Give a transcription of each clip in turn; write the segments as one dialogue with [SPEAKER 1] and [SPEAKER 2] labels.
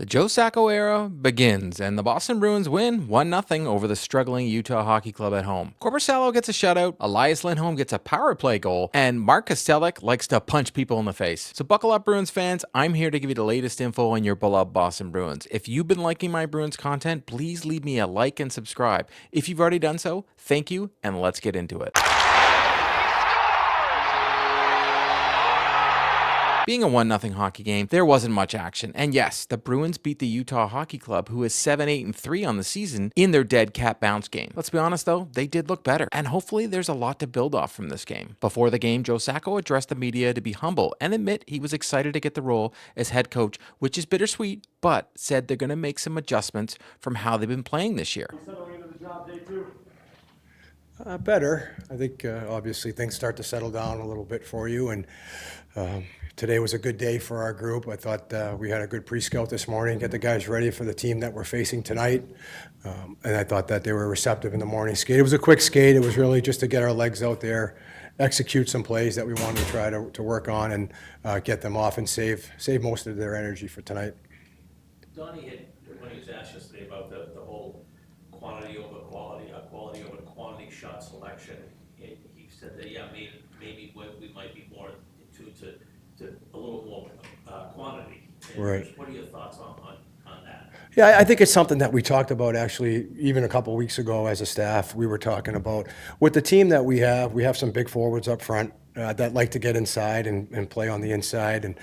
[SPEAKER 1] The Joe Sacco era begins, and the Boston Bruins win 1-0 over the struggling Utah Hockey Club at home. Korpisalo gets a shutout, Elias Lindholm gets a power play goal, and Mark Kastelic likes to punch people in the face. So buckle up, Bruins fans. I'm here to give you the latest info on your beloved Boston Bruins. If you've been liking my Bruins content, please leave me a like and subscribe. If you've already done so, thank you, and let's get into it. Being a 1-0 hockey game, there wasn't much action. And yes, the Bruins beat the Utah Hockey Club, who is 7-8-3 on the season, in their dead cat bounce game. Let's be honest though, they did look better. And hopefully there's a lot to build off from this game. Before the game, Joe Sacco addressed the media to be humble and admit he was excited to get the role as head coach, which is bittersweet, but said they're going to make some adjustments from how they've been playing this year.
[SPEAKER 2] Settling into the job day two.
[SPEAKER 3] Better. I think obviously things start to settle down a little bit for you, and today was a good day for our group. I thought we had a good pre-scout this morning, get the guys ready for the team that we're facing tonight, and I thought that they were receptive in the morning skate. It was a quick skate. It was really just to get our legs out there, execute some plays that we wanted to try to work on, and get them off and save most of their energy for tonight.
[SPEAKER 4] Donnie had, when he was asked yesterday about the whole quantity over quality, quality over quantity shot selection, he said that, yeah, maybe we might be more into to a little more quantity. And
[SPEAKER 3] Right.
[SPEAKER 4] what are your thoughts on that?
[SPEAKER 3] Yeah, I think it's something that we talked about actually even a couple weeks ago as a staff. We were talking about with the team that we have some big forwards up front that like to get inside and play on the inside. And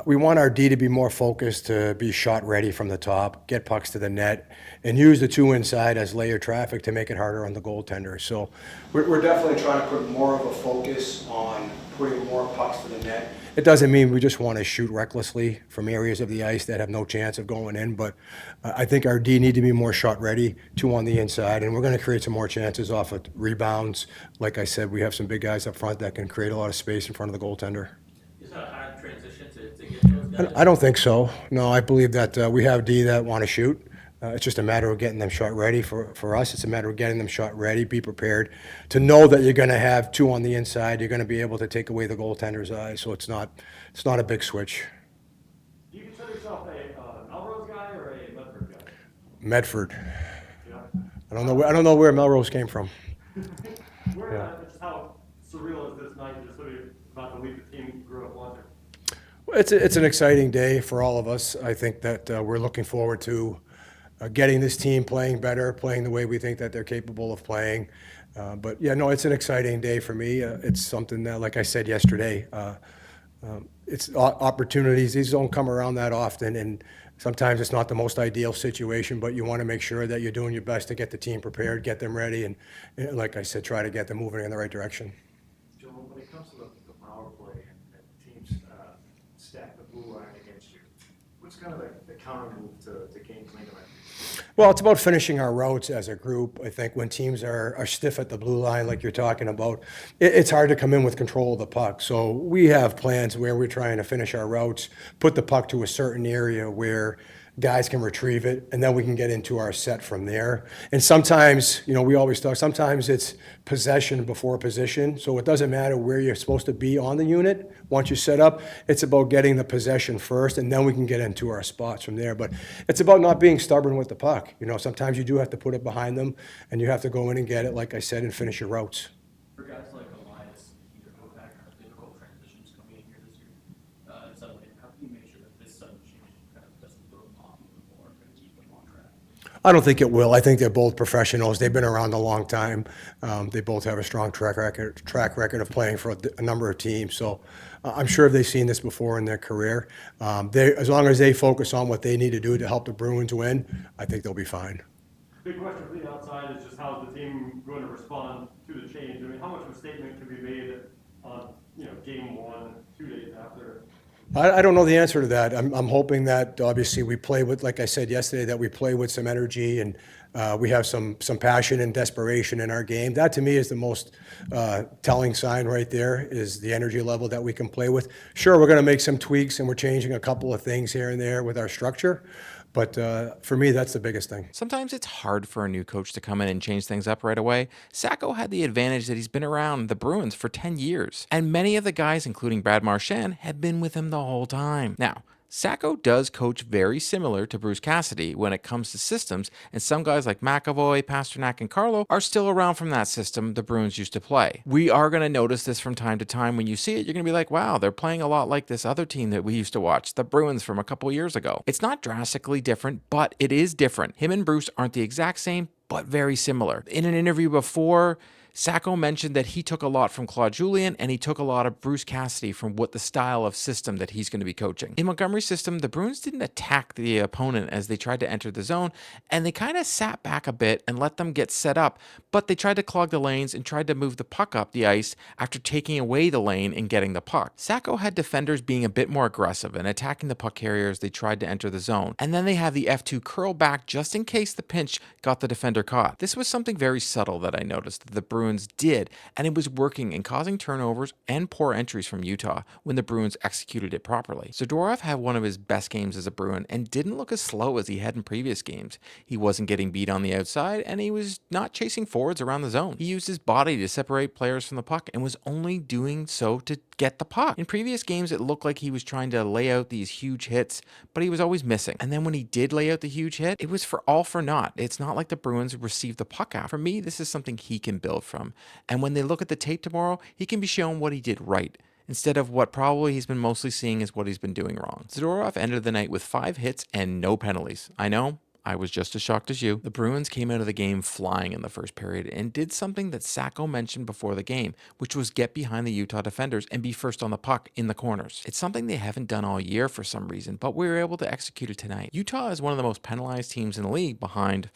[SPEAKER 3] we want our D to be more focused, to be shot ready from the top, get pucks to the net, and use the two inside as layer traffic to make it harder on the goaltender. So we're definitely trying to put more of a focus on putting more pucks to the net. It doesn't mean we just want to shoot recklessly from areas of the ice that have no chance of going in, but I think our D need to be more shot ready, two on the inside, and we're going to create some more chances off of rebounds. Like I said, we have some big guys up front that can create a lot of space in front of the goaltender.
[SPEAKER 4] Is that a hard transition to get those guys?
[SPEAKER 3] I don't think so. No, I believe that we have D that want to shoot. It's just a matter of getting them shot ready. For us, it's a matter of getting them shot ready, be prepared to know that you're going to have two on the inside. You're going to be able to take away the goaltender's eyes, so it's not a big switch.
[SPEAKER 2] Do you consider yourself a Melrose guy or a Medford guy?
[SPEAKER 3] Medford.
[SPEAKER 2] Yeah.
[SPEAKER 3] I don't know where Melrose came from.
[SPEAKER 2] Just how surreal is this night? Just sort of about to leave the team you grew up watching.
[SPEAKER 3] It's an exciting day for all of us. I think that we're looking forward to getting this team playing better, playing the way we think that they're capable of playing. But yeah, no, it's an exciting day for me. It's something that, like I said yesterday, it's opportunities. These don't come around that often, and sometimes it's not the most ideal situation, but you want to make sure that you're doing your best to get the team prepared, get them ready, and like I said, try to get them moving in the right direction.
[SPEAKER 5] Joe, when it comes to the power play and teams stack the blue line against you, what's kind of the counter move to game plan tonight?
[SPEAKER 3] Well, it's about finishing our routes as a group. I think when teams are stiff at the blue line, like you're talking about, it's hard to come in with control of the puck. So we have plans where we're trying to finish our routes, put the puck to a certain area where guys can retrieve it, and then we can get into our set from there. And sometimes, we always talk, sometimes it's possession before position. So it doesn't matter where you're supposed to be on the unit. Once you set up, it's about getting the possession first, and then we can get into our spots from there. But it's about not being stubborn with the puck. Sometimes you do have to put it behind them, and you have to go in and get it, like I said, and finish your routes.
[SPEAKER 6] For guys like Elias, either go back or difficult transitions coming in here this year, in some way, how can you make sure that this sudden change kind of doesn't throw them off even more and keep them on track?
[SPEAKER 3] I don't think it will. I think they're both professionals. They've been around a long time. They both have a strong track record of playing for a number of teams. So I'm sure they've seen this before in their career. As long as they focus on what they need to do to help the Bruins win, I think they'll be fine.
[SPEAKER 2] Big question from the outside is just how's the team going to respond to the change? I mean, how much of a statement can be made on game one, 2 days after?
[SPEAKER 3] I don't know the answer to that. I'm hoping that obviously we play with, like I said yesterday, that we play with some energy and we have some passion and desperation in our game. That to me is the most telling sign right there, is the energy level that we can play with. Sure, we're going to make some tweaks and we're changing a couple of things here and there with our structure. But for me, that's the biggest thing.
[SPEAKER 1] Sometimes it's hard for a new coach to come in and change things up right away. Sacco had the advantage that he's been around the Bruins for 10 years, and many of the guys, including Brad Marchand, have been with him the whole time. Now, Sacco does coach very similar to Bruce Cassidy when it comes to systems, and some guys like McAvoy, Pasternak, and Carlo are still around from that system the Bruins used to play. We are going to notice this from time to time. When you see it, you're going to be like, wow, they're playing a lot like this other team that we used to watch, the Bruins from a couple years ago. It's not drastically different, but it is different. Him and Bruce aren't the exact same, but very similar. In an interview before, Sacco mentioned that he took a lot from Claude Julien and he took a lot of Bruce Cassidy from what the style of system that he's going to be coaching. In Montgomery's system, the Bruins didn't attack the opponent as they tried to enter the zone, and they kind of sat back a bit and let them get set up, but they tried to clog the lanes and tried to move the puck up the ice after taking away the lane and getting the puck. Sacco had defenders being a bit more aggressive and attacking the puck carrier as they tried to enter the zone, and then they have the F2 curl back just in case the pinch got the defender caught. This was something very subtle that I noticed that the Bruins did, and it was working and causing turnovers and poor entries from Utah when the Bruins executed it properly. Zadorov had one of his best games as a Bruin and didn't look as slow as he had in previous games. He wasn't getting beat on the outside, and he was not chasing forwards around the zone. He used his body to separate players from the puck and was only doing so to get the puck. In previous games, it looked like he was trying to lay out these huge hits, but he was always missing. And then when he did lay out the huge hit, it was for all for naught. It's not like the Bruins received the puck out. For me, this is something he can build from. And when they look at the tape tomorrow, he can be shown what he did right, instead of what probably he's been mostly seeing as what he's been doing wrong. Zadorov ended the night with 5 hits and no penalties. I know, I was just as shocked as you. The Bruins came out of the game flying in the first period and did something that Sacco mentioned before the game, which was get behind the Utah defenders and be first on the puck in the corners. It's something they haven't done all year for some reason, but we were able to execute it tonight. Utah is one of the most penalized teams in the league behind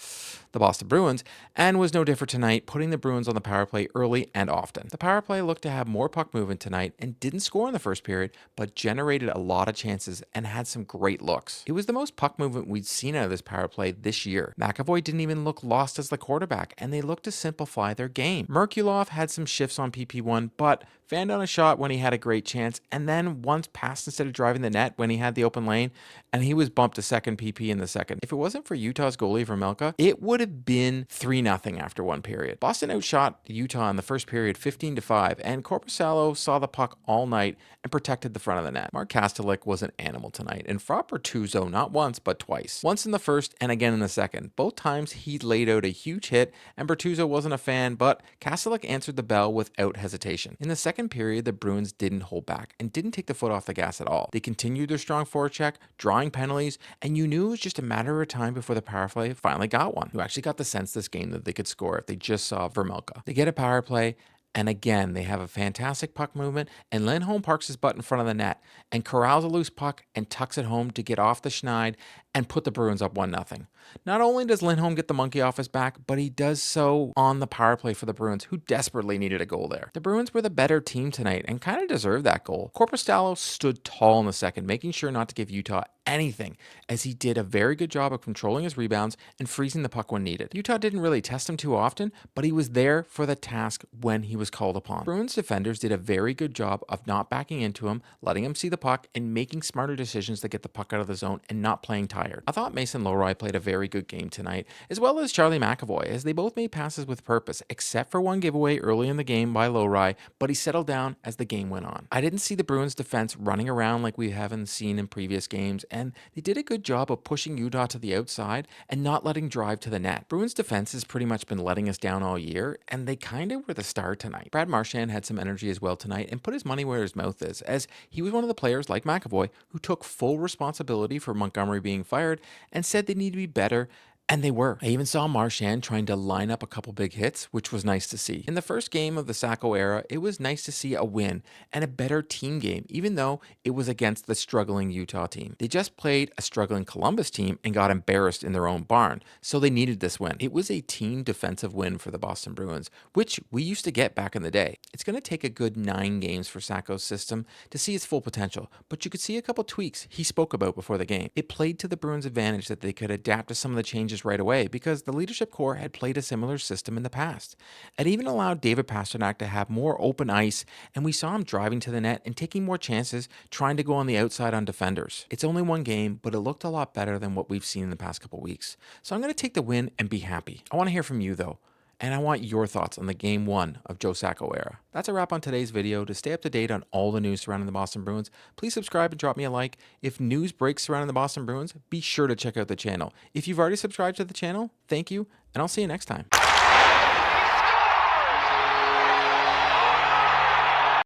[SPEAKER 1] the Boston Bruins, and was no different tonight, putting the Bruins on the power play early and often. The power play looked to have more puck movement tonight and didn't score in the first period, but generated a lot of chances and had some great looks. It was the most puck movement we'd seen out of this power play this year. McAvoy didn't even look lost as the quarterback, and they looked to simplify their game. Merkulov had some shifts on PP1, but fanned on a shot when he had a great chance, and then once passed instead of driving the net when he had the open lane, and he was bumped to second PP in the second. If it wasn't for Utah's goalie Vermelka, it would have been 3-0 after one period. Boston outshot Utah in the first period 15-5, and Korpisalo saw the puck all night and protected the front of the net. Mark Kastelic was an animal tonight, and fought Bertuzzo not once but twice. Once in the first and again in the second. Both times he laid out a huge hit, and Bertuzzo wasn't a fan, but Kastelic answered the bell without hesitation. In the second period, the Bruins didn't hold back and didn't take the foot off the gas at all. They continued their strong forecheck, drawing penalties, and you knew it was just a matter of time before the power play finally got one. You actually got the sense this game that they could score if they just saw Vermelka. They get a power play, and again, they have a fantastic puck movement, and Lindholm parks his butt in front of the net and corrals a loose puck and tucks it home to get off the schneid and put the Bruins up 1-0. Not only does Lindholm get the monkey off his back, but he does so on the power play for the Bruins, who desperately needed a goal there. The Bruins were the better team tonight and kind of deserved that goal. Korpisalo stood tall in the second, making sure not to give Utah anything, as he did a very good job of controlling his rebounds and freezing the puck when needed. Utah didn't really test him too often, but he was there for the task when he was called upon. Bruins defenders did a very good job of not backing into him, letting him see the puck, and making smarter decisions to get the puck out of the zone and not playing tired. I thought Mason Lohrei played a very good game tonight, as well as Charlie McAvoy, as they both made passes with purpose, except for one giveaway early in the game by Lohrei, but he settled down as the game went on. I didn't see the Bruins defense running around like we haven't seen in previous games, and they did a good job of pushing Utah to the outside and not letting drive to the net. Bruins defense has pretty much been letting us down all year, and they kind of were the star tonight. Brad Marchand had some energy as well tonight and put his money where his mouth is, as he was one of the players like McAvoy who took full responsibility for Montgomery being fired and said they need to be better. And they were. I even saw Marchand trying to line up a couple big hits, which was nice to see. In the first game of the Sacco era, it was nice to see a win and a better team game, even though it was against the struggling Utah team. They just played a struggling Columbus team and got embarrassed in their own barn, so they needed this win. It was a team defensive win for the Boston Bruins, which we used to get back in the day. It's going to take a good 9 games for Sacco's system to see its full potential, but you could see a couple tweaks he spoke about before the game. It played to the Bruins' advantage that they could adapt to some of the changes right away because the leadership core had played a similar system in the past. It even allowed David Pasternak to have more open ice, and we saw him driving to the net and taking more chances, trying to go on the outside on defenders. It's only one game, but it looked a lot better than what we've seen in the past couple weeks. So I'm going to take the win and be happy. I want to hear from you though. And I want your thoughts on the Game 1 of Joe Sacco era. That's a wrap on today's video. To stay up to date on all the news surrounding the Boston Bruins, please subscribe and drop me a like. If news breaks surrounding the Boston Bruins, be sure to check out the channel. If you've already subscribed to the channel, thank you, and I'll see you next time.